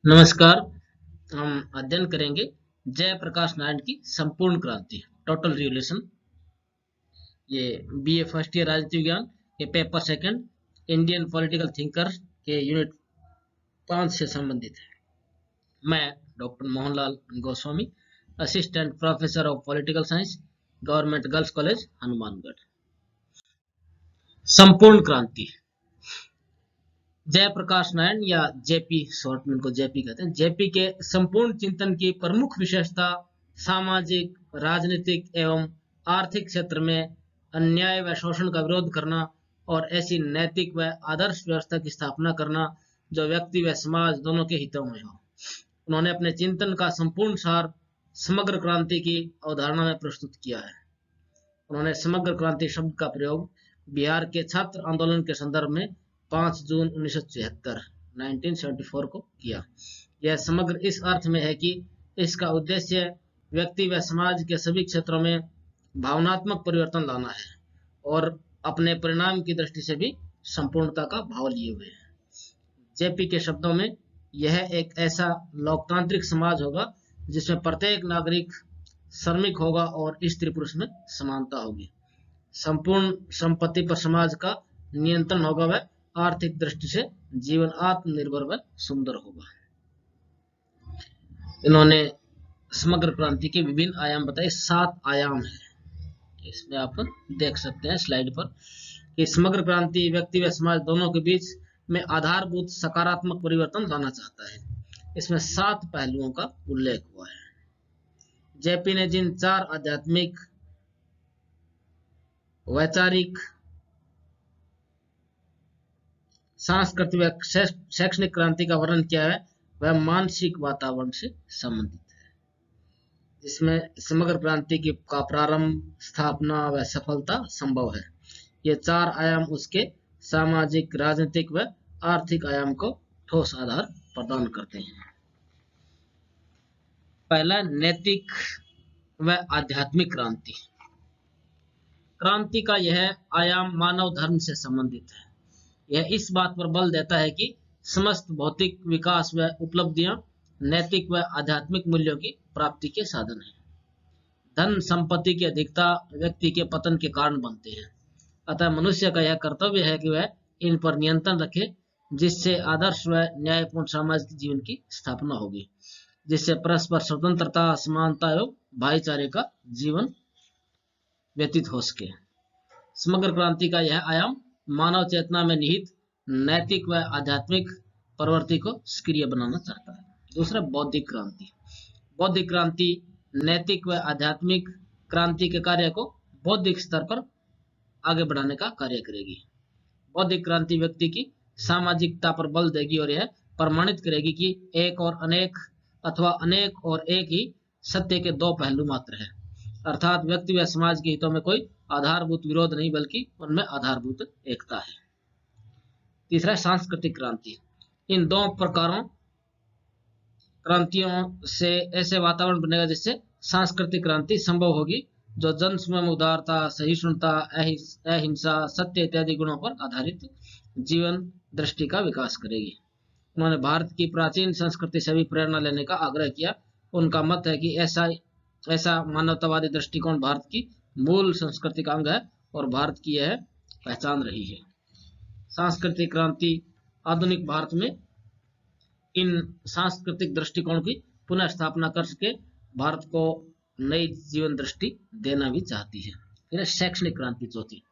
नमस्कार। हम अध्ययन करेंगे जयप्रकाश नारायण की संपूर्ण क्रांति, टोटल रिवोल्यूशन। ये बीए फर्स्ट ईयर राजनीति विज्ञान के paper second, Indian political thinker के यूनिट 5 से संबंधित है। मैं doctor Mohanlal Goswami, assistant professor of political science, government girls college Hanumangarh. संपूर्ण क्रांति। जयप्रकाश नारायण या जेपी, शॉर्ट में इनको जेपी कहते हैं, जेपी के संपूर्ण चिंतन की प्रमुख विशेषता सामाजिक, राजनीतिक एवं आर्थिक क्षेत्र में अन्याय व शोषण का विरोध करना और ऐसी नैतिक व आदर्श व्यवस्था की स्थापना करना जो व्यक्ति व समाज दोनों के हितों में हो। उन्होंने अपने चिंतन का संपूर्ण सार समग्र क्रांति की अवधारणा में प्रस्तुत किया है। उन्होंने समग्र क्रांति शब्द का प्रयोग बिहार के छात्र आंदोलन के संदर्भ में 5 जून 1974 को किया। यह समग्र इस अर्थ में है कि इसका उद्देश्य व्यक्ति व समाज के सभी क्षेत्रों में भावनात्मक परिवर्तन लाना है और अपने परिणाम की दृष्टि से भी संपूर्णता का भाव लिए हुए है। जेपी के शब्दों में यह एक ऐसा लोकतांत्रिक समाज होगा जिसमें प्रत्येक नागरिक श्रमिक होगा और स्त्री पुरुष में समानता होगी। संपूर्ण संपत्ति पर समाज का नियंत्रण होगा व आर्थिक दृष्टि से जीवन आत्मनिर्भर व सुंदर होगा। इन्होंने समग्र क्रांति के विभिन्न आयाम बताए। 7 आयाम है, इसमें आप देख सकते हैं स्लाइड पर कि समग्र क्रांति व्यक्ति व समाज दोनों के बीच में आधारभूत सकारात्मक परिवर्तन लाना चाहता है। इसमें 7 पहलुओं का उल्लेख हुआ है। जेपी ने जिन 4 आध्यात्मिक, वैचारिक, सांस्कृतिक व शैक्षणिक क्रांति का वर्णन किया है वह मानसिक वातावरण से संबंधित है, जिसमें समग्र क्रांति की का प्रारंभ, स्थापना व सफलता संभव है। ये 4 आयाम उसके सामाजिक, राजनीतिक व आर्थिक आयाम को ठोस आधार प्रदान करते हैं। पहला, नैतिक व आध्यात्मिक क्रांति। क्रांति का यह आयाम मानव धर्म से संबंधित है। यह इस बात पर बल देता है कि समस्त भौतिक विकास व उपलब्धियां नैतिक व आध्यात्मिक मूल्यों की प्राप्ति के साधन हैं। धन संपत्ति की अधिकता व्यक्ति के पतन के कारण बनते हैं, अतः मनुष्य का यह कर्तव्य है कि वह इन पर नियंत्रण रखे, जिससे आदर्श व न्यायपूर्ण सामाजिक जीवन की स्थापना होगी, जिससे परस्पर स्वतंत्रता, समानता एवं भाईचारे का जीवन व्यतीत हो सके। समग्र क्रांति का यह आयाम मानव चेतना में निहित नैतिक व आध्यात्मिक प्रवृत्ति को सक्रिय बनाना चाहता है। दूसरा, बौद्धिक क्रांति। बौद्धिक क्रांति नैतिक व आध्यात्मिक क्रांति के कार्य को बौद्धिक स्तर पर आगे बढ़ाने का कार्य करेगी। बौद्धिक क्रांति व्यक्ति की सामाजिकता पर बल देगी और यह प्रमाणित करेगी कि एक और अनेक अथवा अनेक और एक ही सत्य के 2 पहलू मात्र है, अर्थात व्यक्ति व समाज के हितों में कोई आधारभूत विरोध नहीं बल्कि उनमें आधारभूत एकता है। तीसरा, सांस्कृतिक क्रांति। इन 2 प्रकारों क्रांतियों से ऐसे वातावरण बनेगा जिससे सांस्कृतिक क्रांति संभव होगी, जो जन समूह में उदारता, सहिष्णुता, अहिंसा, सत्य इत्यादि गुणों पर आधारित जीवन दृष्टि का विकास करेगी। उन्होंने भारत की प्राचीन संस्कृति से भी प्रेरणा लेने का आग्रह किया। उनका मत है कि ऐसा मानवतावादी दृष्टिकोण भारत की मूल संस्कृति का अंग है और भारत की यह पहचान रही है। सांस्कृतिक क्रांति आधुनिक भारत में इन सांस्कृतिक दृष्टिकोण की पुनः स्थापना कर सके, भारत को नई जीवन दृष्टि देना भी चाहती है। फिर शैक्षणिक क्रांति, चौथी।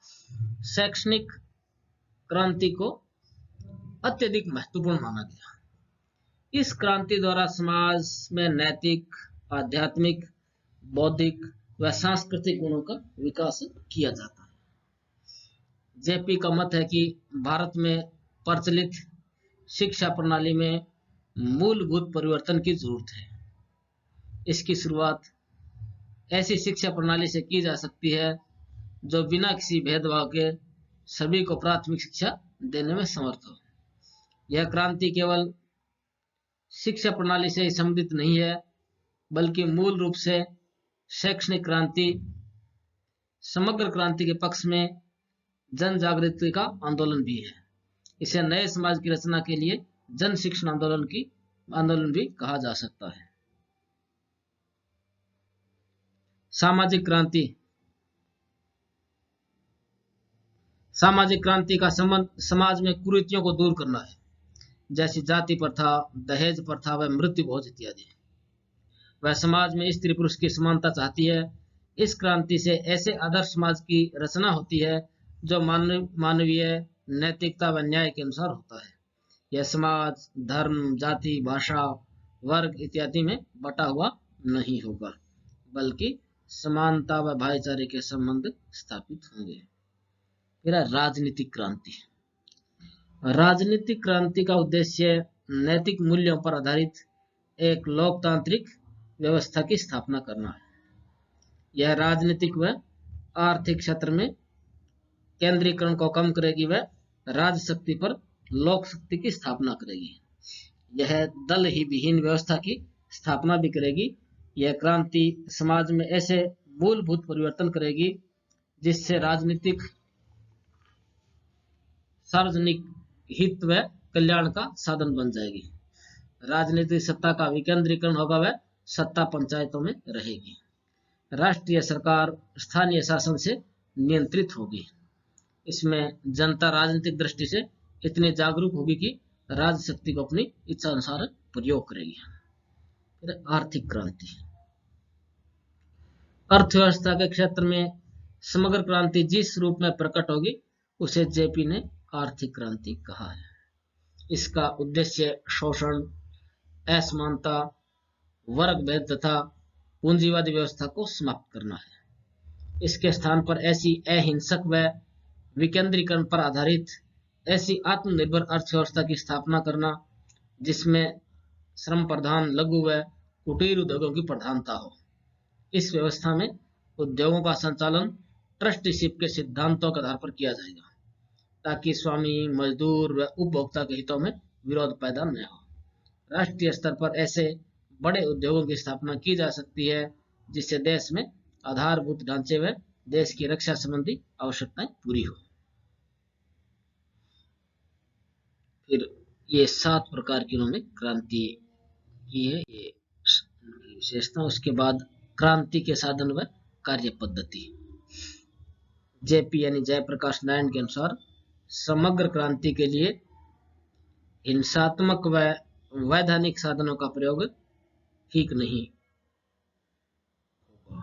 शैक्षणिक क्रांति को अत्यधिक महत्वपूर्ण माना गया। इस क्रांति द्वारा समाज में नैतिक, आध्यात्मिक, बौद्धिक व सांस्कृतिक गुणों का विकास किया जाता है। जेपी का मत है कि भारत में प्रचलित शिक्षा प्रणाली में मूलभूत परिवर्तन की जरूरत है। इसकी शुरुआत ऐसी शिक्षा प्रणाली से की जा सकती है जो बिना किसी भेदभाव के सभी को प्राथमिक शिक्षा देने में समर्थ हो। यह क्रांति केवल शिक्षा प्रणाली से ही संबंधित नहीं है, बल्कि मूल रूप से शैक्षणिक क्रांति समग्र क्रांति के पक्ष में जन जागृति का आंदोलन भी है। इसे नए समाज की रचना के लिए जन शिक्षण आंदोलन की आंदोलन भी कहा जा सकता है। सामाजिक क्रांति। सामाजिक क्रांति का संबंध समाज में कुरीतियों को दूर करना है, जैसे जाति प्रथा, दहेज प्रथा व मृत्यु भोज इत्यादि। वह समाज में स्त्री पुरुष की समानता चाहती है। इस क्रांति से ऐसे आदर्श समाज की रचना होती है जो मानवीय नैतिकता व न्याय के अनुसार होता है। यह समाज धर्म, जाति, भाषा, वर्ग इत्यादि में बटा हुआ नहीं होगा, बल्कि समानता व भाईचारे के संबंध स्थापित होंगे। फिर राजनीतिक क्रांति। राजनीतिक क्रांति का उद्देश्य नैतिक मूल्यों पर आधारित एक लोकतांत्रिक व्यवस्था की स्थापना करना है। यह राजनीतिक व आर्थिक क्षेत्र में केंद्रीकरण को कम करेगी व राजशक्ति पर लोक शक्ति की स्थापना करेगी। यह दल ही विहीन व्यवस्था की स्थापना भी करेगी। यह क्रांति समाज में ऐसे मूलभूत परिवर्तन करेगी जिससे राजनीतिक सार्वजनिक हित व कल्याण का साधन बन जाएगी। राजनीतिक सत्ता का विकेंद्रीकरण होगा व सत्ता पंचायतों में रहेगी। राष्ट्रीय सरकार स्थानीय शासन से नियंत्रित होगी। इसमें जनता राजनीतिक दृष्टि से इतनी जागरूक होगी कि राजशक्ति को अपनी इच्छा अनुसार प्रयोग करेगी। फिर आर्थिक क्रांति। अर्थव्यवस्था के क्षेत्र में समग्र क्रांति जिस रूप में प्रकट होगी उसे जेपी ने आर्थिक क्रांति कहा है। इसका उद्देश्य शोषण, असमानता, वर्ग भेद तथा पूंजीवादी व्यवस्था को समाप्त करना है। इसके स्थान पर ऐसी अहिंसक व विकेंद्रीकरण पर आधारित ऐसी आत्मनिर्भर अर्थव्यवस्था की स्थापना करना जिसमें श्रम प्रधान लघु व कुटीर उद्योगों की प्रधानता हो। इस व्यवस्था में उद्योगों का संचालन ट्रस्टीशिप के सिद्धांतों के आधार पर किया जाएगा ताकि स्वामी, मजदूर व उपभोक्ता के हितों में विरोध पैदा न हो। राष्ट्रीय स्तर पर ऐसे बड़े उद्योगों की स्थापना की जा सकती है जिससे देश में आधारभूत ढांचे व देश की रक्षा संबंधी आवश्यकताएं पूरी हो। फिर ये 7 प्रकार की उन्होंने क्रांति की है, ये विशेषता। उसके बाद क्रांति के साधन व कार्य पद्धति। जेपी यानी जयप्रकाश नारायण के अनुसार समग्र क्रांति के लिए हिंसात्मक व वैधानिक साधनों का प्रयोग ठीक नहीं होगा,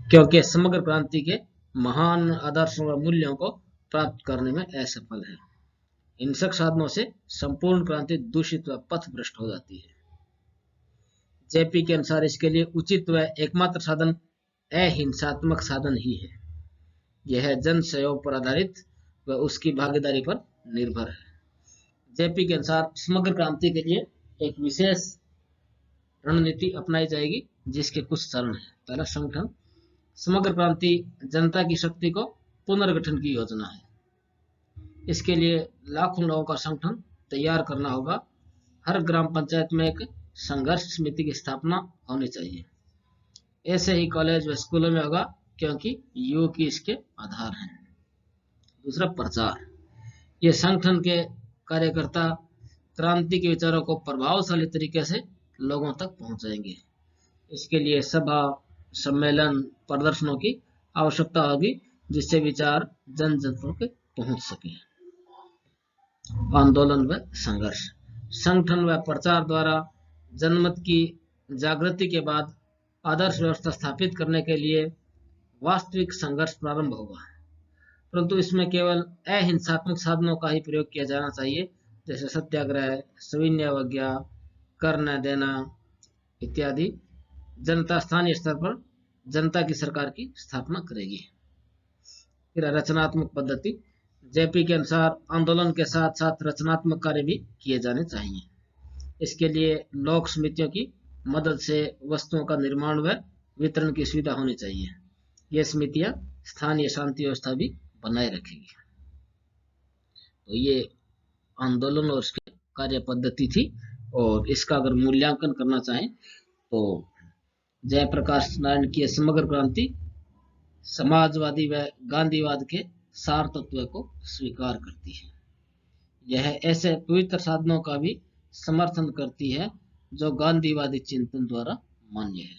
क्योंकि समग्र क्रांति के महान आदर्शों व मूल्यों को प्राप्त करने में असफल है। हिंसक साधनों से संपूर्ण क्रांति दूषित व पथभ्रष्ट हो जाती है। जेपी के अनुसार इसके लिए उचित व एकमात्र साधन अहिंसात्मक साधन ही है। यह जन सहयोग पर आधारित व उसकी भागीदारी पर निर्भर है। जेपी के अनुसार समग्र क्रांति के लिए एक विशेष रणनीति अपनाई जाएगी जिसके कुछ चरण हैं। पहला, संगठन। समग्र क्रांति जनता की शक्ति को पुनर्गठन की योजना है। इसके लिए लाखों लोगों का संगठन तैयार करना होगा। हर ग्राम पंचायत में एक संघर्ष समिति की स्थापना होनी चाहिए। ऐसे ही कॉलेज व स्कूलों में होगा क्योंकि युवक ही इसके आधार हैं। दूसरा, प्रचार। ये संगठन के कार्यकर्ता क्रांति के विचारों को प्रभावशाली तरीके से लोगों तक पहुंचाएंगे। इसके लिए सभा, सम्मेलन, प्रदर्शनों की आवश्यकता होगी जिससे विचार जन जन तक पहुंच सके। आंदोलन व संघर्ष। संगठन व प्रचार द्वारा जनमत की जागृति के बाद आदर्श व्यवस्था स्थापित करने के लिए वास्तविक संघर्ष प्रारंभ होगा, परंतु इसमें केवल अहिंसात्मक साधनों का ही प्रयोग किया जाना चाहिए, जैसे सत्याग्रह, सविनय अवज्ञा, कर न देना इत्यादि। जनता स्थानीय स्तर पर जनता की सरकार की स्थापना करेगी। फिर रचनात्मक पद्धति। जेपी के अनुसार आंदोलन के साथ साथ रचनात्मक कार्य भी किए जाने चाहिए। इसके लिए लोक समितियों की मदद से वस्तुओं का निर्माण व वितरण की सुविधा होनी चाहिए। ये समितियां स्थानीय शांति व्यवस्था भी बनाए रखेगी। तो ये आंदोलन और उसकी कार्य पद्धति थी, और इसका अगर मूल्यांकन करना चाहें तो जयप्रकाश नारायण की समग्र क्रांति समाजवादी व गांधीवाद के सार तत्व को स्वीकार करती है। यह ऐसे पवित्र साधनों का भी समर्थन करती है जो गांधीवादी चिंतन द्वारा मान्य है।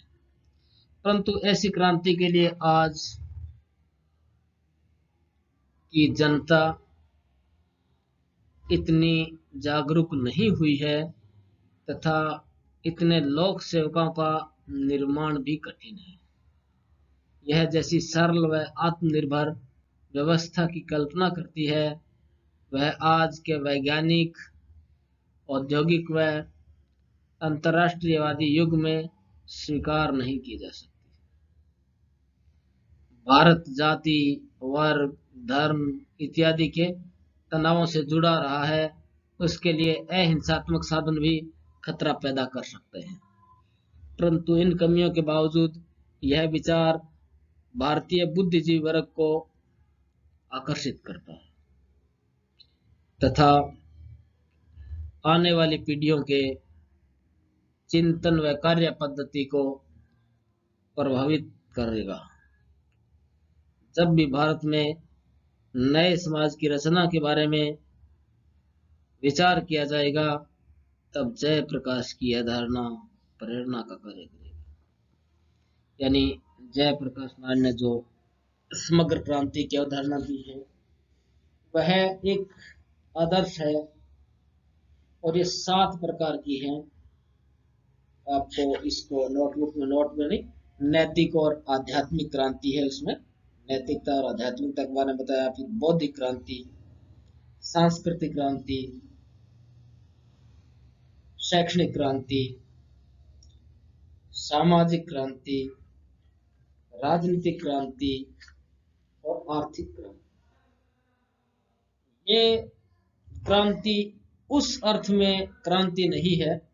परंतु ऐसी क्रांति के लिए आज की जनता इतनी जागरूक नहीं हुई है तथा इतने लोक सेवकों का निर्माण भी कठिन है। यह जैसी सरल व आत्मनिर्भर व्यवस्था की कल्पना करती है वह आज के वैज्ञानिक, औद्योगिक व अंतर्राष्ट्रीयवादी युग में स्वीकार नहीं की जा सकती। भारत जाति, वर्ग, धर्म इत्यादि के तनावों से जुड़ा रहा है, उसके लिए अहिंसात्मक साधन भी खतरा पैदा कर सकते हैं। परंतु इन कमियों के बावजूद यह विचार भारतीय बुद्धिजीवी वर्ग को आकर्षित करता है तथा आने वाली पीढ़ियों के चिंतन व कार्य पद्धति को प्रभावित करेगा। जब भी भारत में नए समाज की रचना के बारे में विचार किया जाएगा तब जयप्रकाश की यह धारणा प्रेरणा का कार्य करेगी। यानी जयप्रकाश नारायण ने जो समग्र क्रांति की अवधारणा दी है वह एक आदर्श है और ये 7 प्रकार की है। आपको इसको नोटबुक में नोट में नहीं, नैतिक और आध्यात्मिक क्रांति है, उसमें नैतिकता और आध्यात्मिकता के बारे में बताया। फिर बौद्धिक क्रांति, सांस्कृतिक क्रांति, शैक्षणिक क्रांति, सामाजिक क्रांति, राजनीतिक क्रांति और आर्थिक क्रांति। ये क्रांति उस अर्थ में क्रांति नहीं है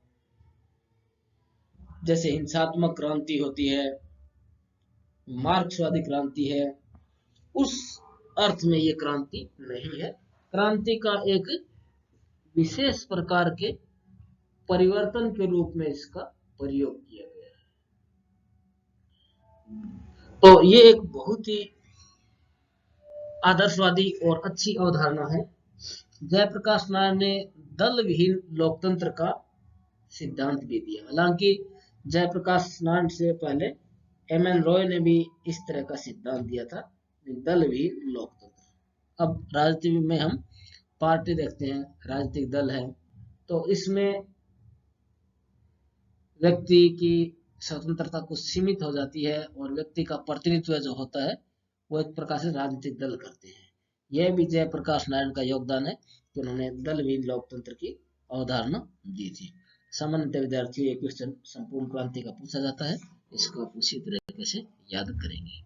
जैसे हिंसात्मक क्रांति होती है, मार्क्सवादी क्रांति है, उस अर्थ में ये क्रांति नहीं है। क्रांति का एक विशेष प्रकार के परिवर्तन के रूप में इसका प्रयोग किया गया है। तो ये एक बहुत ही आदर्शवादी और अच्छी अवधारणा है। जयप्रकाश नारायण ने दल विहीन लोकतंत्र का सिद्धांत भी दिया। हालांकि जयप्रकाश नारायण से पहले M.N. रॉय ने भी इस तरह का सिद्धांत दिया था, दल विहीन लोकतंत्र। अब राजनीति में हम पार्टी देखते हैं, राजनीतिक दल है, तो इसमें व्यक्ति की स्वतंत्रता कुछ सीमित हो जाती है और व्यक्ति का प्रतिनिधित्व जो होता है वो एक प्रकार से राजनीतिक दल करते हैं। यह भी जयप्रकाश नारायण का योगदान है कि उन्होंने दल विहीन लोकतंत्र की अवधारणा दी थी। सामान्यतः विद्यार्थी एक क्वेश्चन संपूर्ण क्रांति का पूछा जाता है, इसको आप उसी तरीके से याद करेंगे।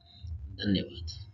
धन्यवाद।